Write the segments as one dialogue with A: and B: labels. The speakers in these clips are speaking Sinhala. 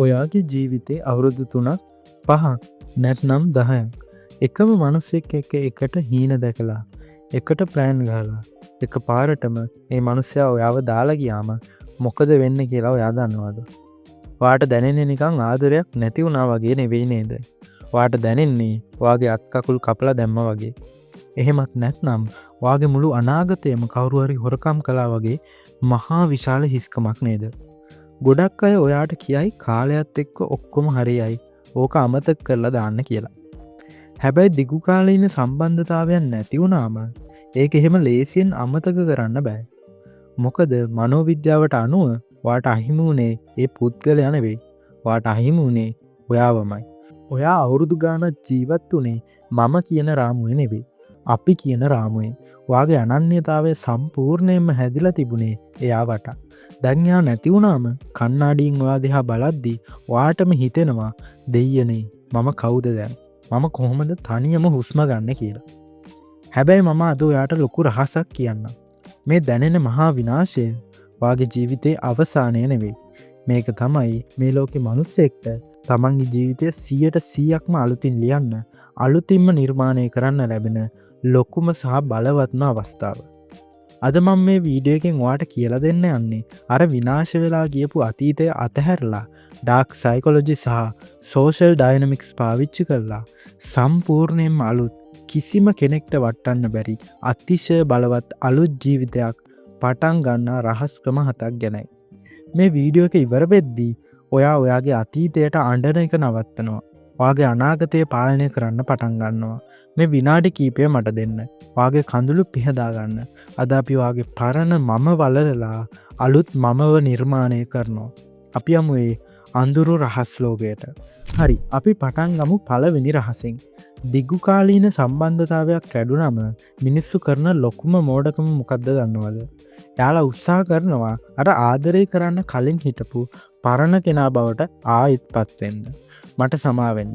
A: ඔයාගේ ජීවිතේ අවුරුදු 3ක් 5ක් නැත්නම් 10ක් එකම මිනිසෙක් එක්ක එකට හීන දැකලා එකට ප්ලෑන් ගහලා එකපාරටම ඒ මිනිස්සයා ඔයාව දාලා ගියාම මොකද වෙන්නේ කියලා ඔයා දන්නවද? ඔයාට දැනෙන්නේ නිකන් ආදරයක් නැති වුණා වගේ නෙවෙයි නේද? ඔයාට දැනෙන්නේ ඔයාගේ අත් කකුල් කපලා දැම්මා වගේ. එහෙමත් නැත්නම් ඔයාගේ මුළු අනාගතයම කවුරු හරි හොරකම් කළා වගේ මහා විශාල හිස්කමක් නේද? ගොඩක් අය ඔයාට කියයි කාලයත් එක්ක ඔක්කොම හරියයි ඕක අමතක කරලා දාන්න කියලා. හැබැයි දිගු කාලේ ඉන්න සම්බන්ධතාවයක් නැති වුණාම ඒක එහෙම ලේසියෙන් අමතක කරන්න බෑ. මොකද මනෝවිද්‍යාවට අනුව ඔයාට අහිමි වුණේ ඒ පුද්ගලයා නෙවෙයි. ඔයාට අහිමි වුණේ ඔයාවමයි. ඔයා අවුරුදු ගානක් ජීවත් වුණේ මම කියන රාමුවේ නෙවෙයි. අපි කියන රාමුවේ. ඔයාගේ අනන්‍යතාවය සම්පූර්ණයෙන්ම හැදිලා තිබුණේ එයා වට. දැන් එයා නැති වුණාම කණ්ණාඩියෙන් ඔයා දිහා බලද්දි ඔයාටම හිතෙනවා දෙයියනේ මම කවුද දැන්? මම කොහොමද තනියම හුස්ම ගන්න කියලා. හැබැයි මම අද ඔයාට ලොකු රහසක් කියන්නම්. මේ දැනෙන මහා විනාශය ඔයාගේ ජීවිතේ අවසානය නෙවෙයි. මේක තමයි මේ ලෝකේ මිනිස්සෙක්ට තමන්ගේ ජීවිතය 100%ක්ම අලුතින් ලියන්න, අලුතින්ම නිර්මාණය කරන්න ලැබෙන ලොකුම සහ බලවත්ම අවස්ථාව. අද මම මේ වීඩියෝ එකෙන් ඔයාට කියලා දෙන්න යන්නේ අර විනාශ වෙලා ගියපු අතීතය අතහැරලා ඩාර්ක් සයිකොලොජි සහ සෝෂල් ඩයිනමික්ස් පාවිච්චි කරලා සම්පූර්ණයෙන්ම අලුත් කිසිම කෙනෙක්ට වටන්න බැරි අතිශය බලවත් අලුත් ජීවිතයක් පටන් ගන්නා රහස් ක්‍රම 7ක් ගැනයි. මේ වීඩියෝ එක ඉවර වෙද්දී ඔයා ඔයාගේ අතීතයට අඬන එක නවත්තනවා. ඔයාගේ අනාගතය පාලනය කරන්න පටන් ගන්නවා. මේ විනාඩි කීපය මට දෙන්න. ඔයාගේ කඳුළු පිහදා ගන්න. අද අපි ඔයාගේ පරණ මම වලලලා අලුත් මමව නිර්මාණය කරනවා. අපි යමු ඒ අඳුරු රහස් ලෝකයට. හරි, අපි පටන් ගමු පළවෙනි රහසෙන්. දිගු කාලීන සම්බන්ධතාවයක් කැඩුනම මිනිස්සු කරන ලොකුම මෝඩකම මොකක්ද දන්නවද? යාලා උත්සාහ කරනවා අර ආදරය කරන්න කලින් හිටපු පරණ කෙනා බවට ආයෙත් පත් වෙන්න. මට සමා වෙන්න.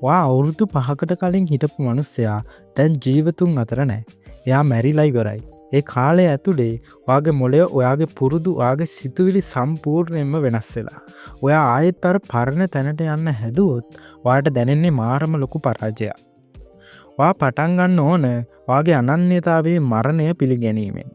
A: ඔයා අවුරුදු 5කට කලින් හිටපු මිනිස්සයා දැන් ජීවතුන් අතර නැහැ. එයා මැරිලා ඉවරයි. ඒ කාලය ඇතුලේ ඔයාගේ මොළය ඔයාගේ පුරුදු ඔයාගේ සිතුවිලි සම්පූර්ණයෙන්ම වෙනස් වෙලා. ඔයා ආයෙත් අර පරණ තැනට යන්න හැදුවොත් ඔයාට දැනෙන්නේ මාරම ලොකු පරාජයක්. ඔයා පටන් ගන්න ඕන ඔයාගේ අනන්‍යතාවයේ මරණය පිළිගැනීමෙන්.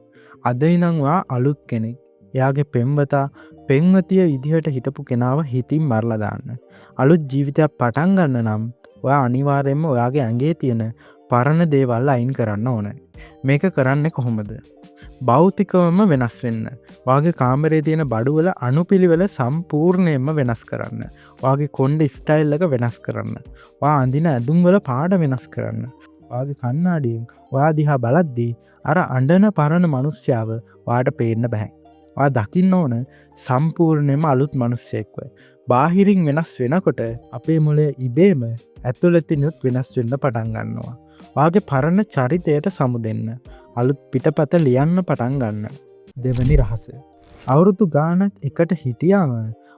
A: අද ඉඳන් ඔයා අලුත් කෙනෙක්. එයාගේ පෙම්වතා පෙන්වතිය විදිහට හිටපු කෙනාව හිතින් මරලා දාන්න. අලුත් ජීවිතයක් පටන් ගන්න නම් ඔයා අනිවාර්යයෙන්ම ඔයාගේ ඇඟේ තියෙන පරණ දේවල් අයින් කරන්න ඕනේ. මේක කරන්නේ කොහොමද? භෞතිකවම වෙනස් වෙන්න. ඔයාගේ කාමරේ තියෙන බඩුවල අණුපිළිවෙල සම්පූර්ණයෙන්ම වෙනස් කරන්න. ඔයාගේ කොණ්ඩේ ස්ටයිල් එක වෙනස් කරන්න. ඔයා අඳින ඇඳුම් වල පාට වෙනස් කරන්න. ඔයාගේ කණ්ණාඩියෙන් ඔයා දිහා බලද්දී අර අඬන පරණ මිනිස්යාව ඔයාට පේන්න බෑ. ඔයා දකින්න ඕන සම්පූර්ණයෙන්ම අලුත් මිනිස්සෙක්ව. බාහිරින් වෙනස් වෙනකොට අපේ මොළය ඉබේම ඇතුළතිනුත් වෙනස් වෙන්න පටන් ගන්නවා. ඔයාගේ පරණ චරිතයට සමුදෙන්න. අලුත් පිටපත ලියන්න පටන් ගන්න. දෙවැනි රහස. අවුරුදු ගානක් එකට හිටියාම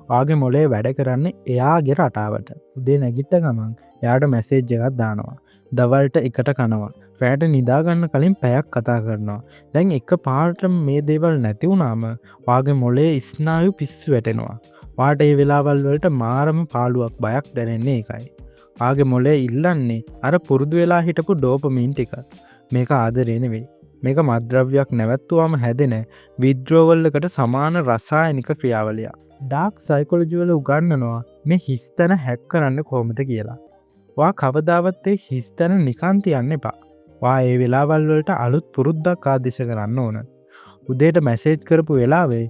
A: ඔයාගේ මොළය වැඩ කරන්නේ එයාගේ රටාවට. උදේ නැගිට ගමන් එයාට මැසේජ් එකක් දානවා. දවල්ට එකට කනවා. රැට නිදාගන්න කලින් පැයක් කතා කරනවා. දැන් එක පාරටම මේ දේවල් නැති වුණාම ඔයාගේ මොළයේ ස්නායු පිස්සු වැටෙනවා. ඔයාට ඒ වෙලාවල් වලට මාරම පාළුවක් බයක් දැනෙන්නේ ඒකයි. ඔයාගේ මොළය ඉල්ලන්නේ අර පුරුදු වෙලා හිටපු ඩෝපමීන් ටික. මේක ආදරේ නෙවෙයි. මේක මත්ද්‍රව්‍යයක් නැවැත්තුවාම හැදෙන විඩ්‍රෝවල් එකට සමාන රසායනික ක්‍රියාවලියක්. ඩාර්ක් සයිකොලොජි වල උගන්වනවා මේ හිස්තැන හැක් කරන්න කොහොමද කියලා. ඔයා කවදාවත් ඒ හිස්තැන නිකන් තියන්න එපා. ඔයා ඒ වෙලාවල් වලට අලුත් පුරුද්දක් ආදේශ කරන්න ඕන. උදේට මැසේජ් කරපු වෙලාවේ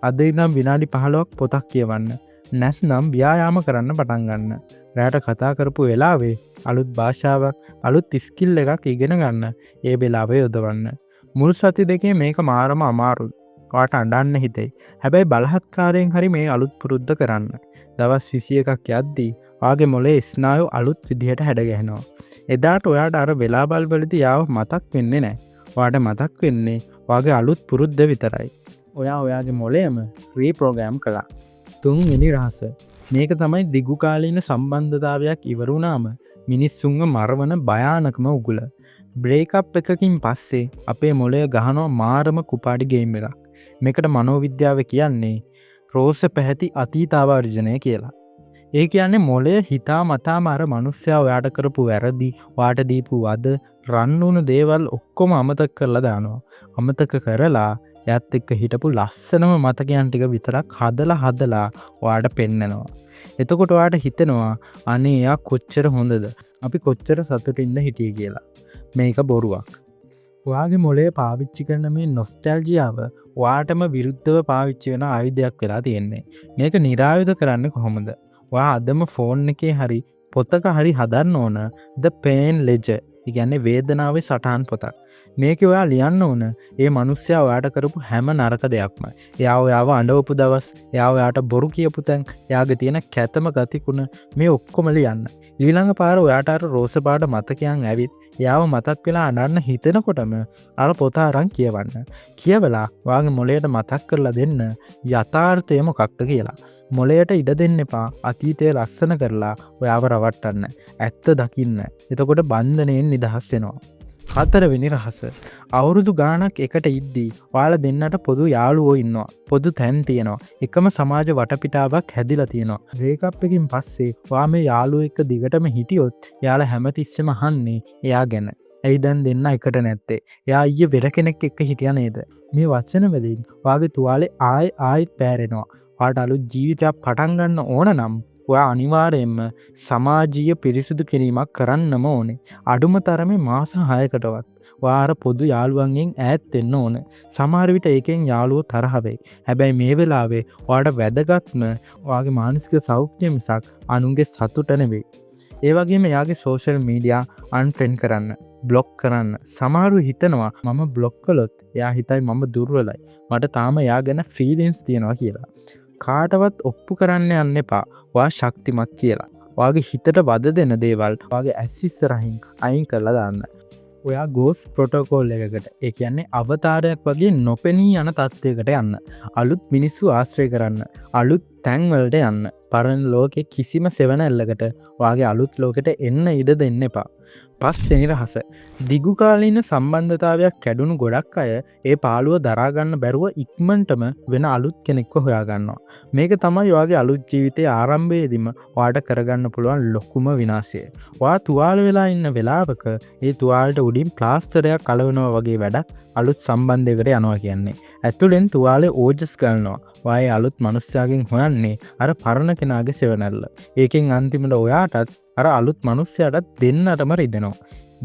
A: අද ඉඳන් විනාඩි 15ක් පොතක් කියවන්න. නැත්නම් ව්‍යායාම කරන්න පටන් ගන්න. රැට කතා කරපු වෙලාවේ අලුත් භාෂාවක්, අලුත් ස්කිල් එකක් ඉගෙන ගන්න ඒ වෙලාවේ යොදවන්න. මුල් සති දෙකේ මේක මාරම අමාරුයි. ඔයාට අඬන්න හිතෙයි. හැබැයි බලහත්කාරයෙන් හරි මේ අලුත් පුරුද්ද කරන්න. දවස් 21ක් යද්දී ඔයාගේ මොළයේ ස්නායු අලුත් විදිහට හැඩ ගැහෙනවා. එදාට ඔයාට අර වෙලාවල් වලදී යාව මතක් වෙන්නේ නැහැ. ඔයාට මතක් වෙන්නේ ඔයාගේ අලුත් පුරුද්ද විතරයි. ඔයා ඔයාගේ මොළයම රීප්‍රෝග්‍රෑම් කළා. තුන්වෙනි රහස. මේක තමයි දිගු කාලීන සම්බන්ධතාවයක් ඉවර වුණාම මිනිස්සුන්ව මරවන භයානකම උගුල. බ්‍රේක්අප් එකකින් පස්සේ අපේ මොළය ගහනවා මාරම කුපාඩි ගේම් එකක්. මේකට මනෝවිද්‍යාව කියන්නේ රෝස පැහැති අතීතාවර්ජනය කියලා. ඒ කියන්නේ මොලේ හිතා මතාම අර මිනිස්සයා ඔයාට කරපු වැරදි, ඔයාට දීපු වද, රන් වුණු දේවල් ඔක්කොම අමතක කරලා දානවා. අමතක කරලා එයත් එක්ක හිටපු ලස්සනම මතකයන් ටික විතරක් හදලා ඔයාට පෙන්නනවා. එතකොට ඔයාට හිතෙනවා අනේ එයා කොච්චර හොඳද? අපි කොච්චර සතුටින්ද හිටියේ කියලා. මේක බොරුවක්. ඔයාගේ මොලේ පාවිච්චි කරන මේ නොස්ටැල්ජියාව ඔයාටම විරුද්ධව පාවිච්චි වෙන ආයුධයක් වෙලා තියෙන්නේ. මේක නිරායුධ කරන්න කොහොමද? ඔයා අදම ෆෝන් එකේ හරි පොතක හරි හදන්න ඕන The Pain Ledger. ඒ කියන්නේ වේදනාවේ සටහන් පොතක්. මේක ඔයා ලියන්න ඕන ඒ මිනිස්සයා ඔයාට කරපු හැම නරක දෙයක්ම. එයා ඔයාව අඬවපු දවස්, එයා ඔයාට බොරු කියපු තැන්, එයාගේ තියෙන කැතම ගතිකුණ මේ ඔක්කොම ලියන්න. ඊළඟ පාර ඔයාට අර රෝස පාට මතකයන් ඇවිත් එයාව මතක් වෙලා අඬන්න හිතෙනකොටම අර පොත අරන් කියවන්න. කියවලා ඔයාගේ මොළයට මතක් කරලා දෙන්න යථාර්ථය මොකක්ද කියලා. මොළයට ඉඩ දෙන්න එපා අතීතය ලස්සන කරලා ඔයාව රවට්ටන්න. ඇත්ත දකින්න. එතකොට බන්ධනයෙන් නිදහස් වෙනවා. 4 වෙනි රහස. අවුරුදු ගාණක් එකට ඉද්දී ඔයාලා දෙන්නට පොදු යාළුවෝ ඉන්නවා. පොදු තැන් තියෙනවා. එකම සමාජ වටපිටාවක් හැදිලා තියෙනවා. බ්‍රේක්අප් එකකින් පස්සේ ඔයා මේ යාළුවෝ එක්ක දිගටම හිටියොත් එයාලා හැමතිස්සෙම අහන්නේ එයා ගැන. ඇයි දැන් දෙන්න එකට නැත්තේ? එයා ඊයේ වෙර කෙනෙක් එක්ක හිටියා නේද? මේ වචන වලින් ඔයාගේ තුවාලේ ආයෙත් පෑරෙනවා. ඔයාට අලුත් ජීවිතයක් පටන් ගන්න ඕන නම් ඔයා අනිවාර්යයෙන්ම සමාජීය පිරිසිදු කිරීමක් කරන්නම ඕනේ. අඩුම තරමේ මාස 6කටවත් ඔයා අර පොදු යාළුවන්ගෙන් ඈත් වෙන්න ඕන. සමහර විට ඒකෙන් යාළුවෝ තරහ වෙයි. හැබැයි මේ වෙලාවේ ඔයාට වැදගත්ම ඔයාගේ මානසික සෞඛ්‍යය මිසක් අනුන්ගේ සතුට නෙවෙයි. ඒ වගේම එයාගේ සෝෂල් මීඩියා අන්ෆ්‍රෙන්ඩ් කරන්න, බ්ලොක් කරන්න. සමහරු හිතනවා මම බ්ලොක් කළොත් එයා හිතයි මම දුර්වලයි. මට තාම එයා ගැන ෆීලිංස් තියෙනවා කියලා. කාටවත් ඔප්පු කරන්න යන්න එපා. ඔයා ශක්තිමත් කියලා. ඔයාගේ හිතට වද දෙන දේවල් ඔයාගේ ඇස් ඉස්සරහින් අයින් කරලා දාන්න. ඔයා ගෝස් ප්‍රොටෝකෝල් එකකට, ඒ කියන්නේ අවතාරයක් වගේ නොපෙනී යන තත්ත්වයකට යන්න. අලුත් මිනිස්සු ආශ්‍රය කරන්න. අලුත් තැන් වලට යන්න. පරණ ලෝකේ කිසිම සෙවණැල්ලකට ඔයාගේ අලුත් ලෝකෙට එන්න ඉඩ දෙන්න එපා. 5 වෙනි රහස. දිගුකාලීන සම්බන්ධතාවයක් කැඩුණු ගොඩක් අය ඒ පාළුව දරාගන්න බැරුව ඉක්මනටම වෙන අලුත් කෙනෙක්ව හොයාගන්නවා. මේක තමයි ඔයාගේ අලුත් ජීවිතයේ ආරම්භයේදීම ඔයාට කරගන්න පුළුවන් ලොකුම විනාශය. ඔයා තුවාල වෙලා ඉන්න වෙලාවක ඒ තුවාලට උඩින් ප්ලාස්ටරයක් කලවනවා වගේ වැඩක් අලුත් සම්බන්ධයකට යනවා කියන්නේ. ඇතුලෙන් තුවාලේ ඕජස් ගන්නවා. ඔයා අලුත් මනුස්සයාගෙන් හොයන්නේ අර පරණ කෙනාගේ සෙවණැල්ල. ඒකෙන් අන්තිමට ඔයාටත් අර අලුත් මනුස්සයාටත් දෙන්නටම රිදෙනවා.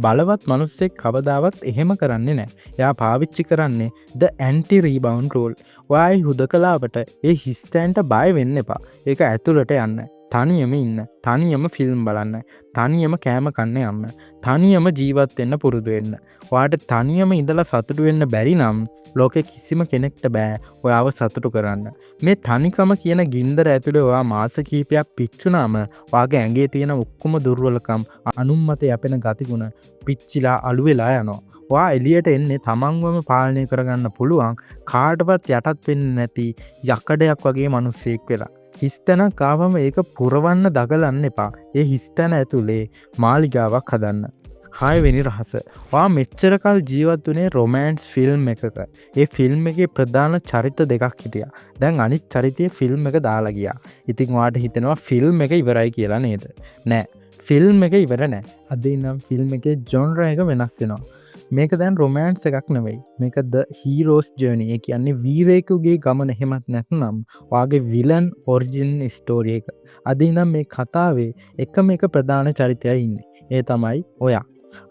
A: බලවත් මනුස්සෙක් කවදාවත් එහෙම කරන්නේ නැහැ. එයා පාවිච්චි කරන්නේ the anti rebound rule. ඔයායි හුදකලාවට ඒ හිස්තැන්ට බය වෙන්න එපා. ඒක ඇතුළට යන්න. තනියම ඉන්න. තනියම ෆිල්ම් බලන්න. තනියම කෑම කන්න යන්න. තනියම ජීවත් වෙන්න පුරුදු වෙන්න. ඔයාට තනියම ඉඳලා සතුටු වෙන්න බැරි නම් ලෝකෙ කිසිම කෙනෙක්ට බෑ ඔයාව සතුටු කරන්න. මේ තනිකම කියන ගින්දර ඇතුලේ ඔයා මාස කිහිපයක් පිච්චුනාම ඔයාගේ ඇඟේ තියෙන ඔක්කොම දුර්වලකම්, අනුන් මත යැපෙන ගතිගුණ පිච්චිලා අළු වෙලා යනවා. ඔයා එළියට එන්නේ තමන්වම පාලනය කරගන්න පුළුවන් කාටවත් යටත් වෙන්නේ නැති යකඩයක් වගේ මිනිස්සෙක් වෙලා. හිස්තැනක් ආවම ඒක පුරවන්න දගලන්න එපා. ඒ හිස්තැන ඇතුලේ මාලිගාවක් හදන්න. 6 වෙනි රහස. ඔයා මෙච්චර කල් ජීවත් වුණේ රොමෑන්ස් ෆිල්ම් එකක. ඒ ෆිල්ම් එකේ ප්‍රධාන චරිත දෙකක් හිටියා. දැන් අනිත් චරිතයේ ෆිල්ම් එක දාලා ගියා. ඉතින් ඔයාට හිතෙනවා ෆිල්ම් එක ඉවරයි කියලා නේද? නෑ. ෆිල්ම් එක ඉවර නෑ. අද ඉඳන් ෆිල්ම් එකේ ජොන්ර් එක වෙනස් වෙනවා. මේක දැන් රොමෑන්ස් එකක් නෙවෙයි. මේක the hero's journey. ඒ කියන්නේ වීරයෙකුගේ ගමන. එහෙමත් නැත්නම් ඔයාගේ විලන් ඔරිජින් ස්ටෝරි එක. අද ඉඳන් මේ කතාවේ එකම එක ප්‍රධාන චරිතයයි ඉන්නේ. ඒ තමයි ඔයා.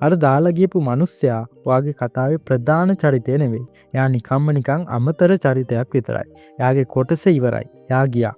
A: අර දාලා ගියපු මිනිස්සයා ඔයාගේ කතාවේ ප්‍රධාන චරිතය නෙවෙයි. එයා නිකන් අමතර චරිතයක් විතරයි. එයාගේ කොටස ඉවරයි. එයා ගියා.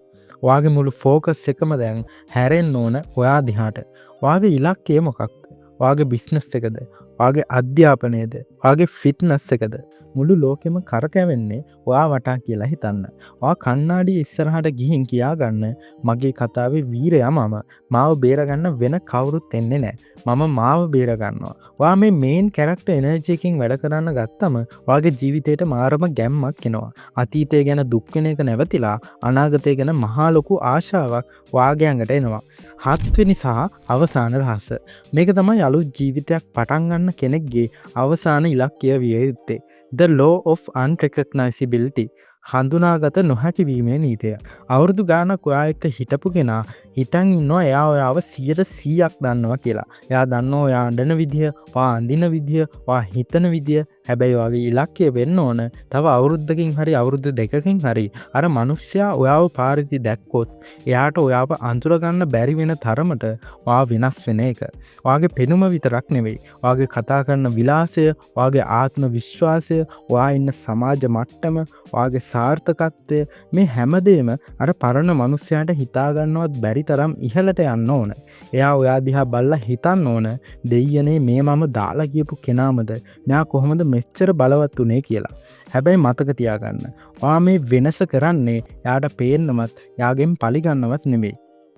A: ඔයාගේ මුළු ෆෝකස් එකම දැන් හැරෙන්න ඕන ඔයා දිහාට. ඔයාගේ ඉලක්කය මොකක්ද? ඔයාගේ බිස්නස් එකද? ඔයාගේ අධ්‍යාපනයද? ඔයාගේ ෆිට්නස් එකද? මුළු ලෝකෙම කරකැවෙන්නේ ඔයා වටා කියලා හිතන්න. ඔයා කණ්ණාඩිය ඉස්සරහට ගිහින් කියාගන්න මගේ කතාවේ වීරයා මම. මාව බේරගන්න වෙන කවුරුත් එන්නේ නැහැ. මම මාව බේරගන්නවා. ඔයා මේ මේන් කැරක්ටර් එනර්ජි එකකින් වැඩ කරන්න ගත්තම ඔයාගේ ජීවිතේට මාරම ගැම්මක් එනවා. අතීතය ගැන දුක් වෙන එක නැවතිලා අනාගතය ගැන මහා ලොකු ආශාවක් ඔයාගේ ඇඟට එනවා. 7 වෙනි සහ අවසාන රහස. මේක තමයි අලුත් ජීවිතයක් පටන් ගන්න කෙනෙක්ගේ අවසාන ඉලක්කය විය යුත්තේ. The law of unrecognizability. හඳුනාගත නොහැකි වීමේ නීතිය. අවුරුදු ගානක් ඔයා එක්ක හිටපු කෙනා හිතන් ඉන්නවා එයා ඔයාව 100%ක් දන්නවා කියලා. එයා දන්නවා ඔයා අඬන විදිය, ඔයා අඳින විදිය, ඔයා හිතන විදිය. හැබැයි ඔයාගේ ඉලක්කය වෙන්න ඕන තව අවුරුද්දකින් හරි අවුරුදු දෙකකින් හරි අර මිනිස්සයා ඔයාව පාරේදී දැක්කොත් එයාට ඔයාව අඳුර ගන්න බැරි වෙන තරමට ඔයා වෙනස් වෙන එක. ඔයාගේ පෙනුම විතරක් නෙවෙයි. ඔයාගේ කතා කරන විලාසය, ඔයාගේ ආත්ම විශ්වාසය, ඔයා ඉන්න සමාජ මට්ටම, ඔයාගේ සාර්ථකත්වය මේ හැමදේම අර පරණ මිනිස්සයාට හිතා ගන්නවත් බැරි තරම් ඉහළට යන්න ඕන. එයා ඔයා දිහා බලලා හිතන්න ඕන දෙයියනේ මේ මම දාලා ගියපු කෙනාමද? මෙයා කොහොමද මෙච්චර බලවත් උනේ කියලා. හැබැයි මතක තියාගන්න. ඔයා මේ වෙනස කරන්නේ එයාට පේන්නවත්, එයාගෙන් පරිගන්නවත් නෙමෙයි.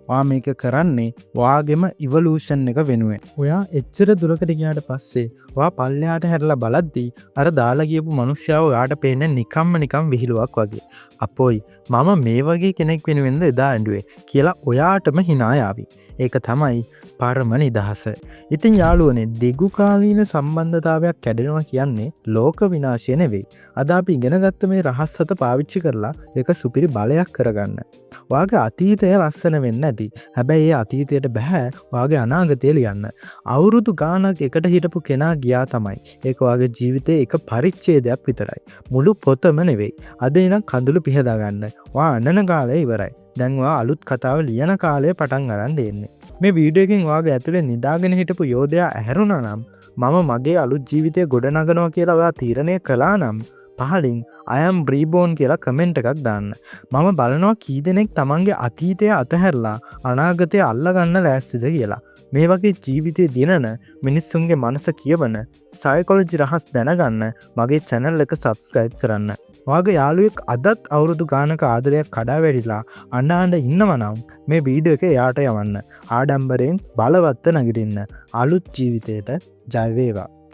A: ඔයා මේක කරන්නේ ඔයාගෙම ඉවලූෂන් එක වෙනුවෙන්. ඔයා එච්චර දුරකට ගියාට පස්සේ ඔයා පල්ලෙහාට හැරලා බලද්දී අර දාලා ගියපු මිනිස්සයා ඔයාට පේන්නේ නිකම් විහිළුවක් වගේ. අපෝයි මම මේ වගේ කෙනෙක් වෙනුවෙන්ද එදා ඇඬුවේ කියලා ඔයාටම hina යාවි. ඒක තමයි පරම නිදහස. ඉතින් යාළුවනේ දිගු කාලීන සම්බන්ධතාවයක් කැඩෙනවා කියන්නේ ලෝක විනාශය නෙවෙයි. අද අපි ඉගෙන ගත්ත මේ රහස් හත පාවිච්චි කරලා ඒක සුපිරි බලයක් කරගන්න. ඔයාගේ අතීතය ලස්සන වෙන්න ඇති. හැබැයි ඒ අතීතයට බෑ ඔයාගේ අනාගතය ලියන්න. අවුරුදු ගානක් එකට හිටපු කෙනා ගියා තමයි. ඒක ඔයාගේ ජීවිතේ එක පරිච්ඡේදයක් විතරයි. මුළු පොතම නෙවෙයි. අද ඉඳන් කඳුළු පිහදා ගන්න. ඔයා අනන කාලේ ඉවරයි. දැන් ඔයා අලුත් කතාව ලියන කාලේ පටන් අරන් දෙන්නේ. මේ වීඩියෝ එකෙන් ඔයාගේ ඇතුලේ නිදාගෙන හිටපු යෝධයා ඇහැරුණා නම් මම මගේ අලුත් ජීවිතය ගොඩනගනවා කියලා ඔයා තීරණය කළා නම් පහලින් I am reborn කියලා කමෙන්ට් එකක් දාන්න. මම බලනවා කී දෙනෙක් තමන්ගේ අතීතය අතහැරලා අනාගතය අල්ලගන්න ලෑස්තිද කියලා. මේ වගේ ජීවිතය දිනන මිනිස්සුන්ගේ මනස කියවන සයිකොලොජි රහස් දැනගන්න මගේ channel එක subscribe කරන්න. ඔයාගේ යාළුවෙක් අදත් අවුරුදු ගානක ආදරයක් කඩා වැටිලා අඬ ඉන්නවා නම් මේ වීඩියෝ එක එයාට යවන්න. ආඩම්බරයෙන් බලවත්ව නැගිටින්න. අලුත් ජීවිතයට ජය වේවා.